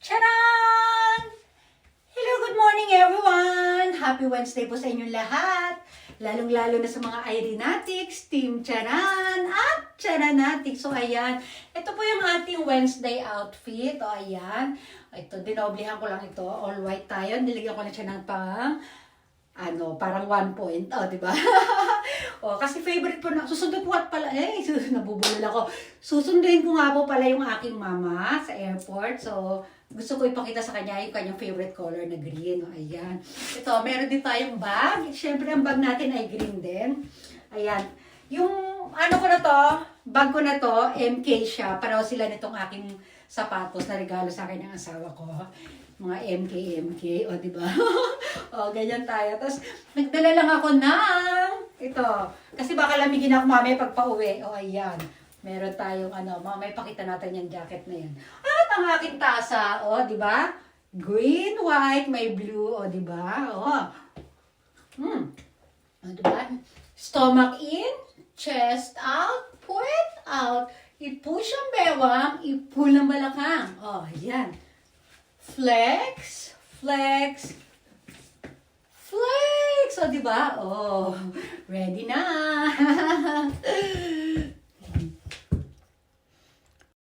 Charan! Hello, good morning everyone! Happy Wednesday po sa inyong lahat. Lalong-lalo na sa mga Irenatics, Team Charan at Charanatics. So ayan, ito po yung ating Wednesday outfit. O ayan, ito, dinoblihan ko lang ito. All white tayo. Niligyan ko na siya ng parang 1 point. O, diba? O, kasi favorite po na. Susundin ko at pala, nabubulol ako. Susunduin ko nga po pala yung aking mama sa airport. So, gusto ko ipakita sa kanya yung kanyang favorite color na green. O, ayan. Ito, meron din tayong bag. Siyempre, ang bag natin ay green din. Ayan. Yung, bag ko na to, MK siya. Pareho sila nitong aking sapatos na regalo sa akin ng asawa ko. Mga MK, o, diba? O, ganyan tayo. Tapos, nagdala lang ako ng ito. Kasi baka lamigin ako mamaya pag pauwi. O, ayan. Meron tayong mamaya pakita natin yung jacket na yan. At ang aking tasa, o, diba? Green, white, may blue, o, diba? O. O, diba? Stomach in, chest out, puwet out. I-push ang bewang, i-pull ang balakang. O, ayan. Flex, flex, flex. O, diba? Oh, ready na.